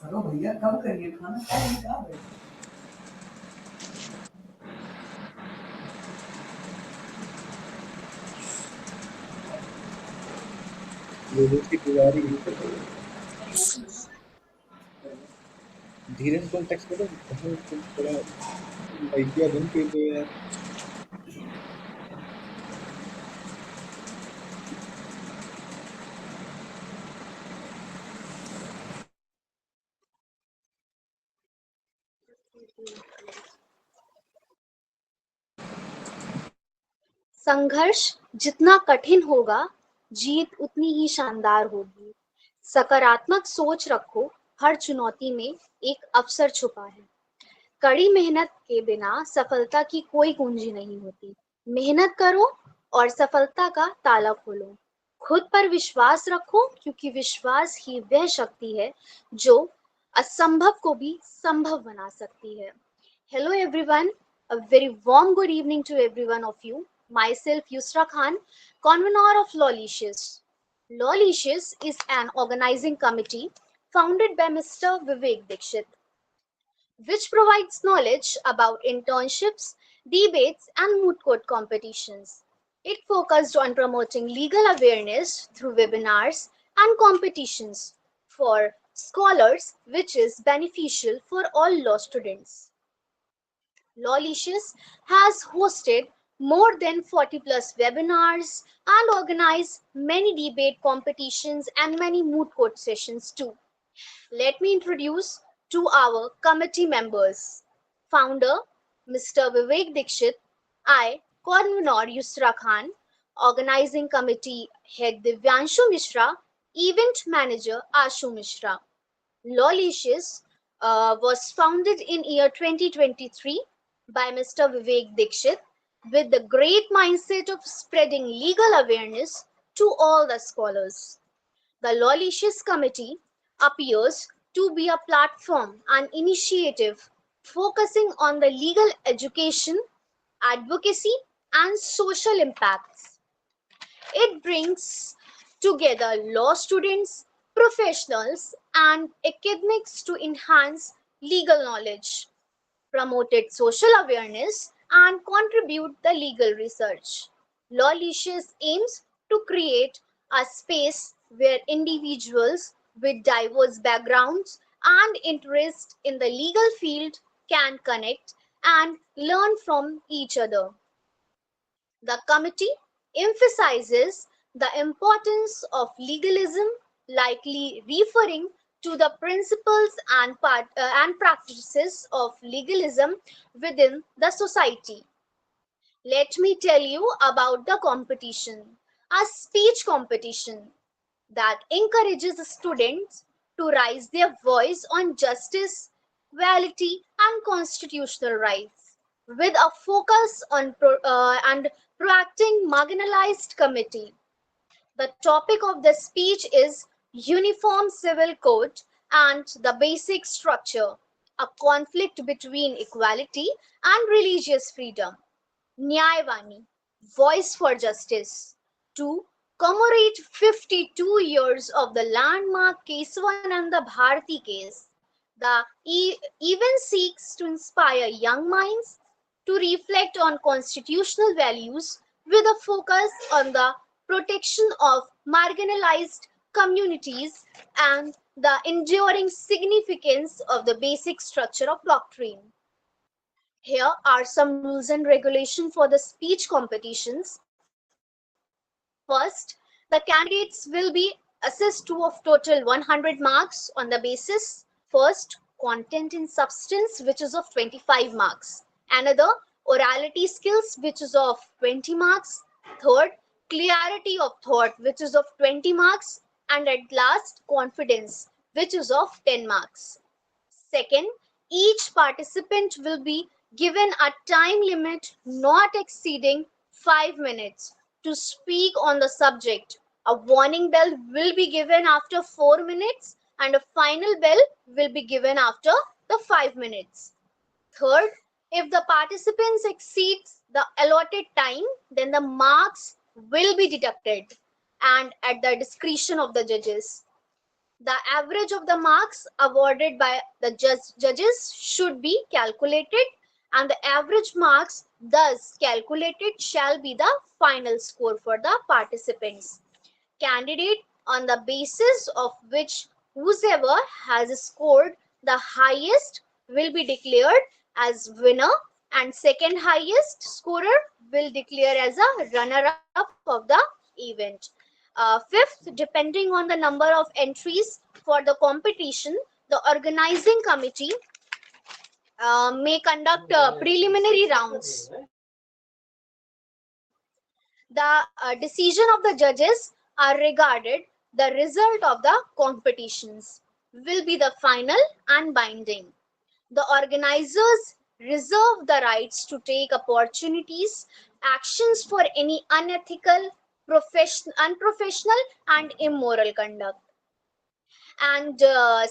चलो भैया कम करिए खाना खाइए क्या भाई। ब्लूटूथ की दीवार ही धीरे से कौन टेक्स्ट करो तुम थोड़ा आइडिया बंद कर दो यार। संघर्ष जितना कठिन होगा, जीत उतनी ही शानदार होगी। सकारात्मक सोच रखो, हर चुनौती में एक अवसर छुपा है। कड़ी मेहनत के बिना सफलता की कोई कुंजी नहीं होती। मेहनत करो और सफलता का ताला खोलो। खुद पर विश्वास रखो, क्योंकि विश्वास ही वह शक्ति है जो असंभव को भी संभव बना सकती है। Hello everyone, a very warm good evening to every one of you. Myself Yusra Khan, convener of Lawlicious. Lawlicious is an organizing committee founded by Mr. Vivek Dixit, which provides knowledge about internships, debates, and moot court competitions. It focused on promoting legal awareness through webinars and competitions for scholars, which is beneficial for all law students. Lawlicious has hosted more than 40 plus webinars and organized many debate competitions and many moot court sessions too. Let me introduce to our committee members. Founder Mr. Vivek Dixit, I, Convener Yusra Khan, Organizing Committee Head Divyanshu Mishra, Event Manager Ashu Mishra. Lawlicious was founded in year 2023 by Mr. Vivek Dixit with the great mindset of spreading legal awareness to all the scholars. The Lawlicious Committee appears to be a platform and initiative focusing on the legal education, advocacy, and social impacts. It brings together law students, professionals, and academics to enhance legal knowledge, promoted social awareness, and contribute the legal research. Lawlicious aims to create a space where individuals with diverse backgrounds and interest in the legal field can connect and learn from each other. The committee emphasizes the importance of legalism, likely referring to the principles and practices of legalism within the society. Let me tell you about the competition. A speech competition that encourages students to raise their voice on justice, equality, and constitutional rights, with a focus on and proacting marginalized committee. The topic of the speech is Uniform Civil Code and the Basic Structure, a conflict between equality and religious freedom. Nyayavani, Voice for Justice, to commemorate 52 years of the landmark Kesavananda Bharati case. The event seeks to inspire young minds to reflect on constitutional values with a focus on the protection of marginalized communities and the enduring significance of the basic structure of doctrine. Here are some rules and regulations for the speech competitions. First, the candidates will be assessed to of total 100 marks on the basis first content and substance, which is of 25 marks. Another, orality skills, which is of 20 marks. Third, clarity of thought, which is of 20 marks. And at last, confidence, which is of 10 marks. Second, each participant will be given a time limit not exceeding 5 minutes to speak on the subject. A warning bell will be given after 4 minutes and a final bell will be given after the 5 minutes. Third, if the participants exceeds the allotted time, then the marks will be deducted and at the discretion of the judges. The average of the marks awarded by the judges should be calculated, and the average marks thus calculated shall be the final score for the participants. Candidate on the basis of which whoever has scored the highest will be declared as winner, and second highest scorer will declare as a runner-up of the event. Fifth, depending on the number of entries for the competition, the organizing committee may conduct preliminary rounds. The decision of the judges are regarded the result of the competitions will be the final and binding. The organizers reserve the rights to take opportunities, actions for any unethical, unprofessional and immoral conduct. And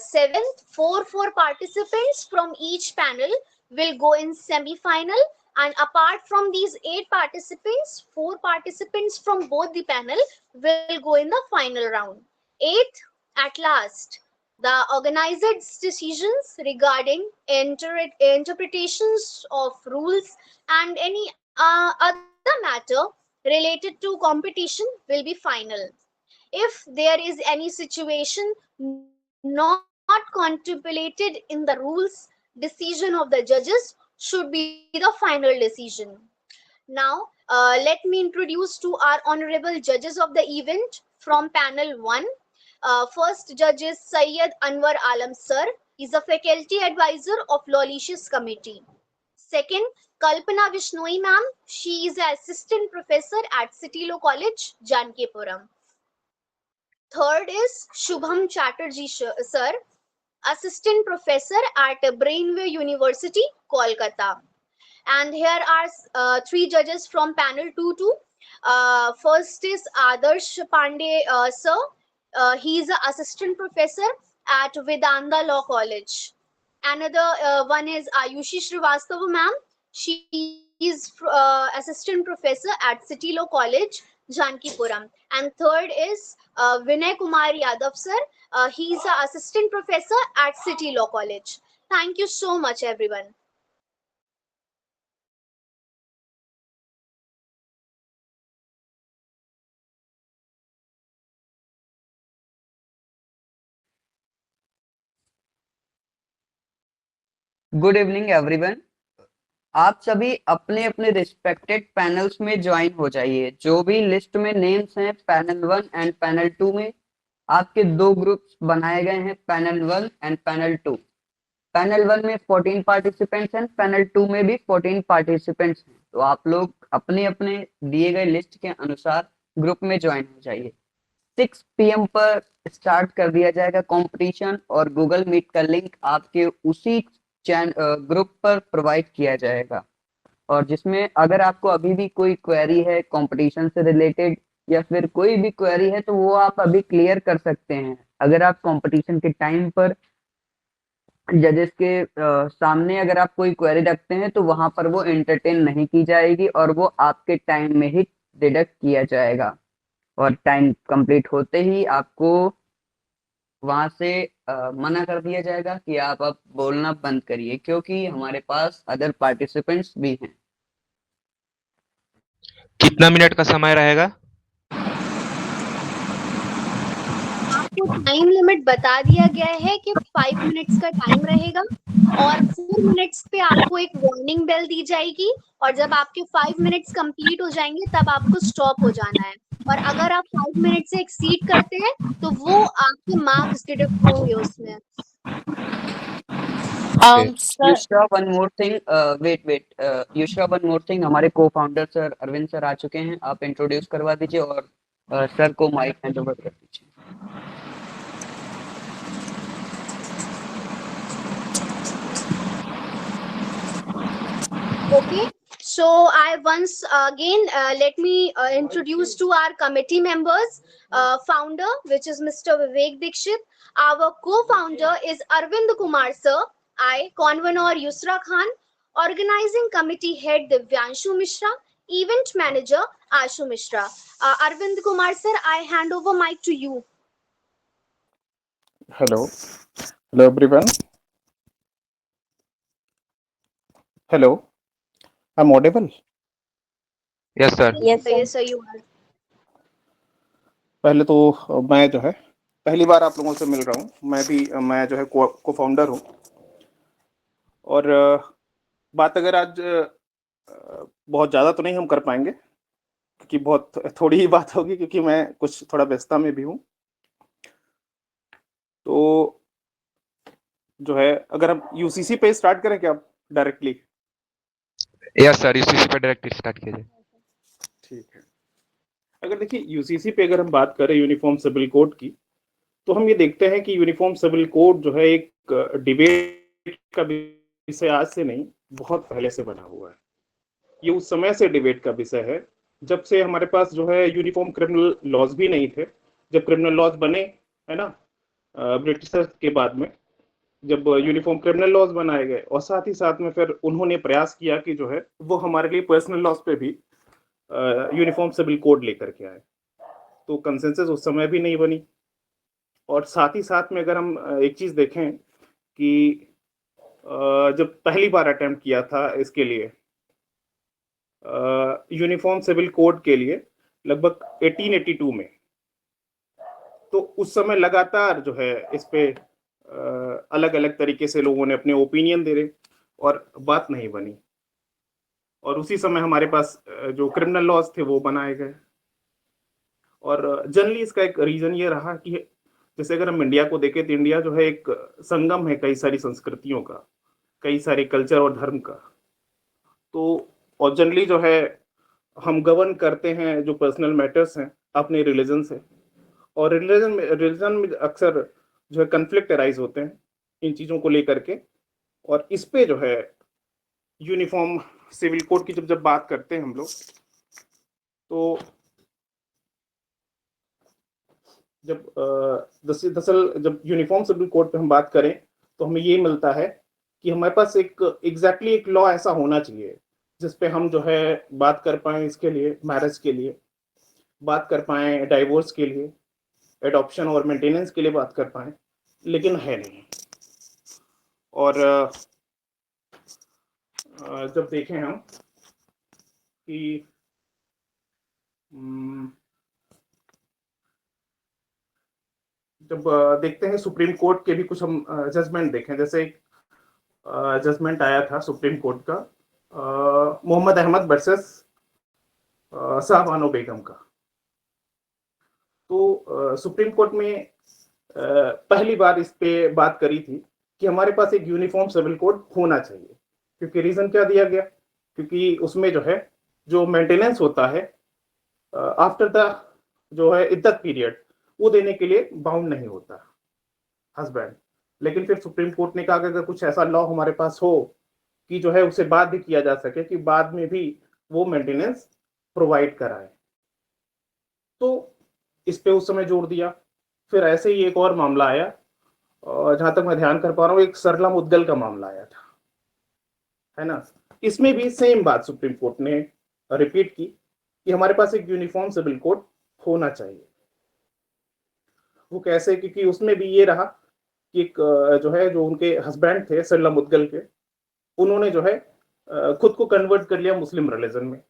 seventh, four participants from each panel will go in semi-final, and apart from these 8 participants, 4 participants from both the panel will go in the final round. Eighth, at last, the organizers' decisions regarding interpretations of rules and any other matter related to competition will be final. If there is any situation not contemplated in the rules, decision of the judges should be the final decision. Now, let me introduce to our honorable judges of the event from panel 1. First judge is Syed Anwar Alam sir. He is a faculty advisor of Lawlicious Committee. Second, Kalpana Vishnoi ma'am. She is an assistant professor at City Law College, Jankipuram. Third is Shubham Chatterjee sir, assistant professor at Brainwave University, Kolkata. And here are 3 judges from panel 2 too. First is Adarsh Pandey sir. He is an assistant professor at Vedanta Law College. Another one is Ayushi Srivastava ma'am. She is assistant professor at City Law College, Jankipuram. And third is Vinay Kumar Yadav sir. He is an assistant professor at City Law College. Thank you so much, everyone. Good evening everyone. आप सभी अपने अपने respected panels में join हो जाइए। जो भी list में नेम्स हैं पैनल 1 एंड पैनल 2 में, आपके 2 ग्रुप्स बनाए गए हैं, पैनल 1 एंड पैनल 2। पैनल 1 में 14 पार्टिसिपेंट्स हैं, पैनल 2 में भी 14 पार्टिसिपेंट्स हैं। तो आप लोग अपने अपने दिए गए लिस्ट के अनुसार ग्रुप में ज्वाइन हो जाइए। 6 PM पर स्टार्ट कर दिया जाएगा कंपटीशन, और गूगल मीट का लिंक आपके उसी ग्रुप पर प्रोवाइड किया जाएगा। और जिसमें अगर आपको अभी भी कोई क्वेरी है कंपटीशन से रिलेटेड या फिर कोई भी क्वेरी है, तो वो आप अभी क्लियर कर सकते हैं। अगर आप कंपटीशन के टाइम पर जजेस के सामने अगर आप कोई क्वेरी रखते हैं, तो वहां पर वो एंटरटेन नहीं की जाएगी और वो आपके टाइम में ही डिडक्ट किया जाएगा। और टाइम कंप्लीट होते ही आपको वहां से मना कर दिया जाएगा कि आप अब बोलना बंद करिए, क्योंकि हमारे पास अदर पार्टिसिपेंट्स भी हैं। कितना मिनट का समय रहेगा? आपको टाइम लिमिट बता दिया गया है कि 5 मिनट्स का टाइम रहेगा, और 4 मिनट्स पे आपको एक वार्निंग बेल दी जाएगी, और जब आपके 5 मिनट्स कंप्लीट हो जाएंगे तब आपको स्टॉप हो जाना है। और अगर आप 5 मिनट से एक्सीड करते हैं तो वो आपके मार्क्स डिडक्ट होंगे उसमें। Yushra, one more thing. Wait. Yushra, one more thing. हमारे co-founder सर अरविंद सर आ चुके हैं, आप इंट्रोड्यूस करवा दीजिए और सर को माइक हैंड ओवर कर दीजिए। Okay, so I once again let me introduce to our committee members. Founder, which is Mr. Vivek Dikshit. Our co-founder is Arvind Kumar sir. I, convenor Yusra Khan. Organizing committee head Divyanshu Mishra. Event Manager Ashu Mishra. Arvind Kumar sir, I hand over mic to you. Hello everyone. Hello, I'm audible. Yes sir. Yes, sir, you are. पहले तो मैं जो है पहली बार आप लोगों से मिल रहा हूँ। मैं जो है को फाउंडर हूँ। और बात अगर आज बहुत ज़्यादा तो नहीं हम कर पाएंगे, क्योंकि बहुत थोड़ी ही बात होगी, क्योंकि मैं कुछ थोड़ा व्यस्तता में भी हूँ। तो जो है अगर हम यूसीसी पे स्टार्ट करें क्या डायरेक्टली? यस सर, यूसीसी पे डायरेक्ट स्टार्ट कीजिए। ठीक है। अगर देखिए यूसीसी पे अगर हम बात करें यूनिफॉर्म सिविल कोड की, तो हम ये देखते हैं कि यूनिफॉर्म सिविल कोड जो है एक डिबेट का विषय आज से नहीं, बहुत पहले से बना हुआ है। ये उस समय से डिबेट का विषय है जब से हमारे पास जो है यूनिफॉर्म क्रिमिनल लॉज भी नहीं थे। जब क्रिमिनल लॉज बने, है ना, ब्रिटिशर्स के बाद में जब यूनिफॉर्म क्रिमिनल लॉज बनाए गए, और साथ ही साथ में फिर उन्होंने प्रयास किया कि जो है वो हमारे लिए पर्सनल लॉज पे भी यूनिफॉर्म सिविल कोड लेकर के आए। तो कंसेंसस उस समय भी नहीं बनी। और साथ ही साथ में अगर हम एक चीज देखें कि जब पहली बार अटेम्प्ट किया था इसके लिए, यूनिफॉर्म सिविल कोड के लिए, लगभग 1882 में, तो उस समय लगातार जो है इस पे अलग अलग तरीके से लोगों ने अपने ओपिनियन दे रहे और बात नहीं बनी। और उसी समय हमारे पास जो क्रिमिनल लॉज थे वो बनाए गए। और जनरली इसका एक रीजन ये रहा कि जैसे अगर हम इंडिया को देखें तो इंडिया जो है एक संगम है कई सारी संस्कृतियों का, कई सारे कल्चर और धर्म का। तो और जनरली जो है हम गवर्न करते हैं जो पर्सनल मैटर्स हैं अपने रिलीजन से, और रिलीजन में अक्सर जो है कन्फ्लिक्ट अराइज होते हैं इन चीज़ों को लेकर के। और इस पे जो है यूनिफॉर्म सिविल कोड की जब बात करते हैं हम लोग, तो दरअसल जब यूनिफॉर्म सिविल कोड पे हम बात करें तो हमें ये मिलता है कि हमारे पास एक एग्जैक्टली एक लॉ ऐसा होना चाहिए जिस पे हम जो है बात कर पाएं, इसके लिए मैरिज के लिए बात कर पाएं, डाइवोर्स के लिए, एडॉप्शन और मेंटेनेंस के लिए बात कर पाएं, लेकिन है नहीं। और जब देखें हम कि जब देखते हैं सुप्रीम कोर्ट के भी कुछ हम जजमेंट देखें, जैसे एक जजमेंट आया था सुप्रीम कोर्ट का मोहम्मद अहमद वर्सेस शाहबानो बेगम का। तो सुप्रीम कोर्ट में पहली बार इस पे बात करी थी कि हमारे पास एक यूनिफॉर्म सिविल कोड होना चाहिए। क्योंकि रीजन क्या दिया गया? क्योंकि उसमें जो है जो मेंटेनेंस होता है आफ्टर द जो है इद्दत पीरियड, वो देने के लिए बाउंड नहीं होता हस्बैंड। लेकिन फिर सुप्रीम कोर्ट ने कहा कि अगर कुछ ऐसा लॉ हमारे पास हो कि जो है उसे बाद भी किया जा सके, कि बाद में भी वो मेंटेनेंस प्रोवाइड कराए, तो इस पे उस समय जोर दिया। फिर ऐसे ही एक और मामला आया, जहां तक मैं ध्यान कर पा रहा हूँ, एक सरला मुद्गल का मामला आया था, है ना। इसमें भी सेम बात सुप्रीम कोर्ट ने रिपीट की कि हमारे पास एक यूनिफॉर्म सिविल कोड होना चाहिए। वो कैसे? क्योंकि उसमें भी ये रहा कि एक जो है जो उनके हस्बैंड थे सरला मुद्गल के, उन्होंने जो है खुद को कन्वर्ट कर लिया मुस्लिम रिलीजन में।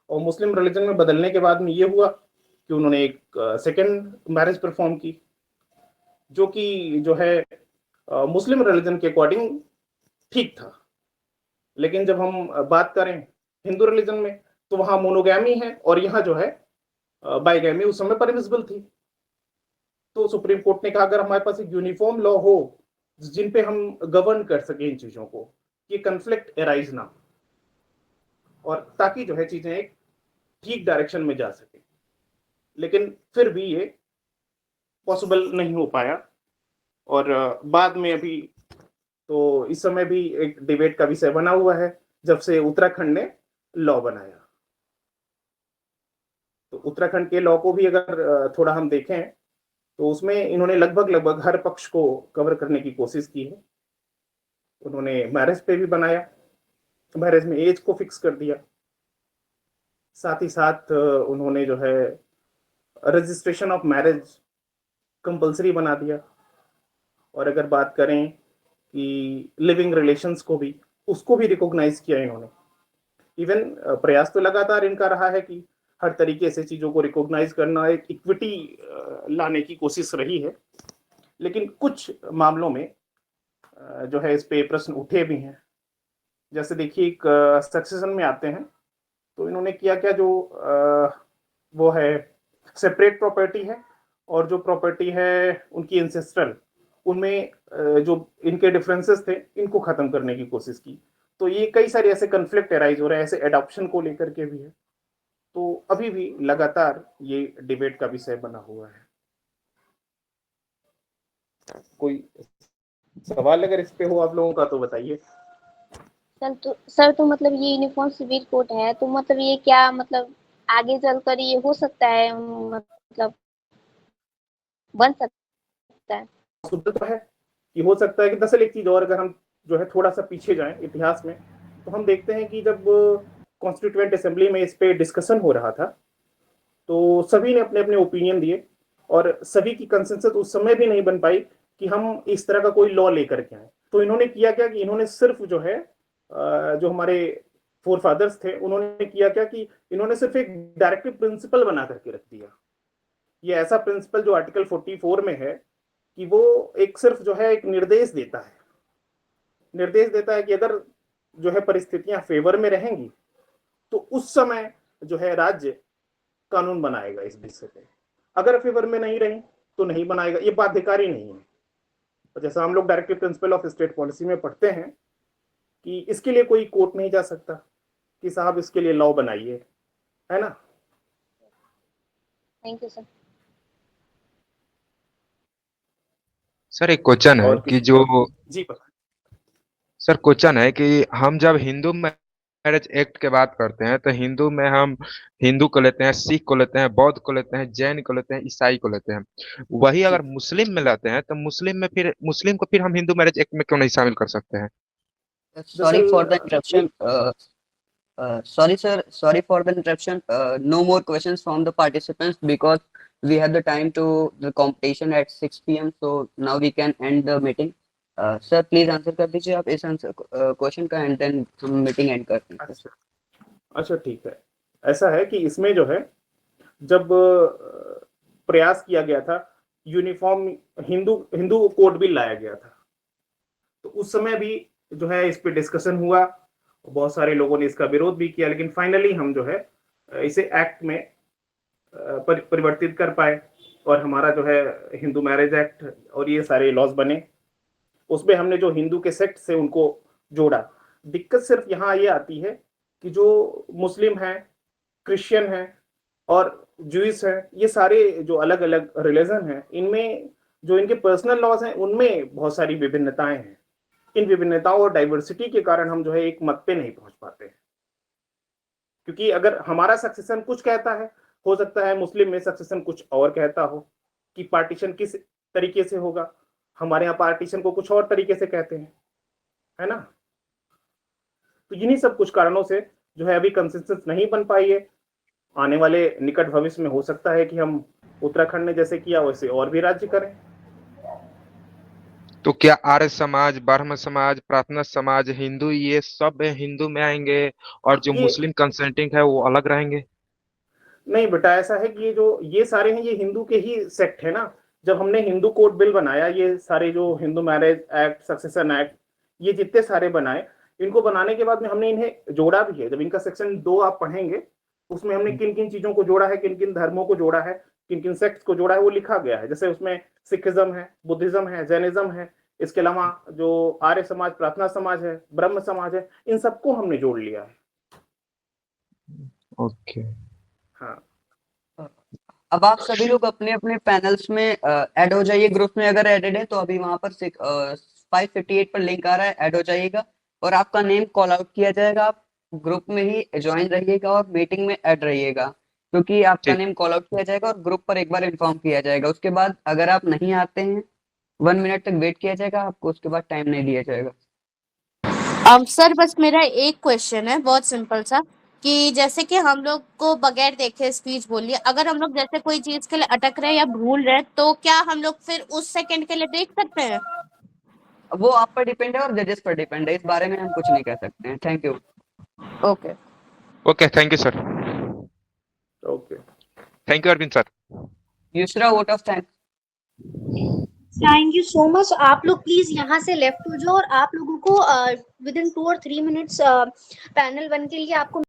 और मुस्लिम रिलीजन में बदलने के बाद में ये हुआ कि उन्होंने एक सेकेंड मैरिज परफॉर्म की, जो कि जो है मुस्लिम रिलीजन के अकॉर्डिंग ठीक था। लेकिन जब हम बात करें हिंदू रिलीजन में, तो वहां मोनोगैमी है और यहाँ जो है बाइगैमी उस समय परमिसिबल थी। तो सुप्रीम कोर्ट ने कहा अगर हमारे पास एक यूनिफॉर्म लॉ हो जिन पे हम गवर्न कर सके इन चीजों को, ये कन्फ्लिक्ट एराइज ना, और ताकि जो है चीजें एक ठीक डायरेक्शन में जा सके। लेकिन फिर भी ये पॉसिबल नहीं हो पाया। और बाद में अभी तो इस समय भी एक डिबेट का विषय बना हुआ है जब से उत्तराखंड ने लॉ बनाया। तो उत्तराखंड के लॉ को भी अगर थोड़ा हम देखें तो उसमें इन्होंने लगभग हर पक्ष को कवर करने की कोशिश की है। उन्होंने मैरिज पे भी बनाया, मैरिज में एज को फिक्स कर दिया, साथ ही साथ उन्होंने जो है रजिस्ट्रेशन ऑफ मैरिज कंपलसरी बना दिया। और अगर बात करें कि लिविंग रिलेशंस को भी, उसको भी रिकॉग्नाइज किया इन्होंने। इवन प्रयास तो लगातार इनका रहा है कि हर तरीके से चीजों को रिकॉग्नाइज करना, एक इक्विटी लाने की कोशिश रही है, लेकिन कुछ मामलों में जो है इस पे प्रश्न उठे भी हैं। जैसे देखिए, एक सक्सेशन में आते हैं तो इन्होंने किया क्या, जो वो है सेपरेट प्रॉपर्टी है और जो प्रॉपर्टी है उनकी इंसेस्ट्रल, उनमें जो इनके डिफरेंसेस थे इनको खत्म करने की कोशिश की। तो ये कई सारे ऐसे कन्फ्लिक्ट अराइज हो रहे हैं, ऐसे एडॉप्शन को लेकर के भी है। तो अभी भी लगातार ये डिबेट का विषय बना हुआ है। कोई सवाल अगर इस पे हो आप लोगों का तो बताइए। सर तो मतलब ये यूनिफॉर्म सिविल कोड है, तो मतलब ये क्या मतलब आगे चलकर ये हो सकता है, मतलब बन सकता है? तो है कि हो सकता है कि दरअसल एक चीज और, अगर हम जो है थोड़ा सा पीछे जाएं इतिहास में, तो हम देखते हैं कि जब कॉन्स्टिट्यूएंट असेंबली में इस पे डिस्कशन हो रहा था तो सभी ने अपने अपने ओपिनियन दिए और सभी की कंसेंसस उस समय भी नहीं बन पाई कि हम इस तरह का कोई लॉ लेकर के आए। तो इन्होंने किया क्या कि इन्होंने सिर्फ जो है जो हमारे फोर फादर्स थे उन्होंने किया क्या कि इन्होंने सिर्फ एक डायरेक्टिव प्रिंसिपल बना करके रख दिया। ये ऐसा प्रिंसिपल जो आर्टिकल 44 में है कि वो एक सिर्फ जो है एक निर्देश देता है कि अगर जो है परिस्थितियां फेवर में रहेंगी तो उस समय जो है राज्य कानून बनाएगा इस विषय पे, अगर फेवर में नहीं रही तो नहीं बनाएगा। ये बाध्यकारी नहीं है। तो जैसा हम लोग directive principle of state policy में पढ़ते हैं कि इसके लिए कोई कोर्ट नहीं जा सकता कि साहब इसके लिए लॉ बनाइए, है ना। Thank you sir. सर एक क्वेश्चन है और कि जो जी पता सर क्वेश्चन है कि हम जब हिंदू मैरिज एक्ट की बात करते हैं तो हिंदू में हम हिंदू को लेते हैं, सिख को लेते हैं, बौद्ध को लेते हैं, जैन को लेते हैं, ईसाई को लेते हैं। वही अगर मुस्लिम में लेते हैं तो मुस्लिम को फिर हम हिंदू मैरिज एक्ट में क्यों नहीं शामिल कर सकते हैं? Sorry for the interruption. Sorry, sir. Sorry for the interruption. No more questions from the participants because we have the time to the competition at 6 p.m. So now we can end the meeting. Sir, please answer कर दीजिए आप इस answer question का and then हम meeting and करते हैं। अच्छा ठीक है। ऐसा है कि इसमें जो है जब प्रयास किया गया था, यूनिफॉर्म हिंदू कोड बिल लाया गया था, तो उस समय भी जो है इस पे डिस्कशन हुआ, बहुत सारे लोगों ने इसका विरोध भी किया, लेकिन फाइनली हम जो है इसे एक्ट में परिवर्तित कर पाए और हमारा जो है हिंदू मैरिज एक्ट और ये सारे लॉज बने। उसमें हमने जो हिंदू के सेक्ट से उनको जोड़ा। दिक्कत सिर्फ यहाँ ये आती है कि जो मुस्लिम हैं, क्रिश्चियन हैं और जूइश हैं, ये सारे जो अलग अलग रिलीजन हैं, इनमें जो इनके पर्सनल लॉज हैं उनमें बहुत सारी विभिन्नताएं हैं। इन विभिन्नताओं और डाइवर्सिटी के कारण हम जो है एक मत पे नहीं पहुंच पाते हैं, क्योंकि अगर हमारा सक्सेशन कुछ कहता है, हो सकता है मुस्लिम में सक्सेशन कुछ और कहता हो कि पार्टीशन किस तरीके से होगा, हमारे यहाँ पार्टीशन को कुछ और तरीके से कहते हैं, है ना। तो इन्हीं सब कुछ कारणों से जो है अभी कंसेंसस नहीं बन पाई है। आने वाले निकट भविष्य में हो सकता है कि हम उत्तराखंड ने जैसे किया वैसे और भी राज्य करें। तो क्या आर्य समाज, ब्राह्मण समाज, प्रार्थना समाज, हिंदू, ये सब हिंदू में आएंगे और जो मुस्लिम कंसेंटिंग है वो अलग रहेंगे? नहीं बेटा, ऐसा है कि ये सारे हैं, ये हिंदू के ही सेक्ट है ना। जब हमने हिंदू कोड बिल बनाया, ये सारे जो Hindu marriage act, succession act, ये जितने सारे बनाए, इनको बनाने के बाद में हमने इन्हें जोड़ा भी है। जब इनका सेक्शन 2 आप पढ़ेंगे, उसमें हमने किन किन चीजों को जोड़ा है, किन किन धर्मों को जोड़ा है, किन किन सेक्ट्स को जोड़ा है, वो लिखा गया है। जैसे उसमें सिखिज्म है, बुद्धिज्म है, जैनिज्म है, इसके अलावा जो आर्य समाज, प्रार्थना समाज है, ब्रह्म समाज है, इन सबको हमने जोड़ लिया है। ओके। हाँ, अब आप सभी लोग अपने अपने पैनल्स में ऐड हो जाइए। ग्रुप में अगर एडेड है तो अभी वहां पर 558 पर लिंक आ रहा है, ऐड हो जाइएगा और आपका नेम कॉल आउट किया जाएगा। आप ग्रुप में ही ज्वाइन रहिएगा और मीटिंग में ऐड रहिएगा, क्योंकि आपका नेम कॉल आउट किया जाएगा और ग्रुप पर एक बार इन्फॉर्म किया जाएगा। उसके बाद अगर आप नहीं आते हैं 1 मिनट तक वेट किया जाएगा, आपको उसके बाद टाइम नहीं दिया जाएगा। सर बस मेरा एक क्वेश्चन है, बहुत सिंपल सा। कि जैसे कि हम लोग को बगैर देखे स्पीच बोलिए, अगर हम लोग जैसे कोई चीज के लिए अटक रहे हैं या भूल रहे हैं तो क्या हम लोग फिर उस सेकंड के लिए देख सकते हैं? वो आप पर डिपेंड है और जजेस पर डिपेंड है, इस बारे में हम कुछ नहीं कह सकते हैं। Thank you. Okay okay, thank you sir. Okay, thank you Arvind sir. यूसरा, vote of thanks. Thank you so much. आप लोग प्लीज यहाँ से लेफ्ट हो जाओ और आप लोगों को विद इन 2 और 3 मिनट्स पैनल 1 के लिए आपको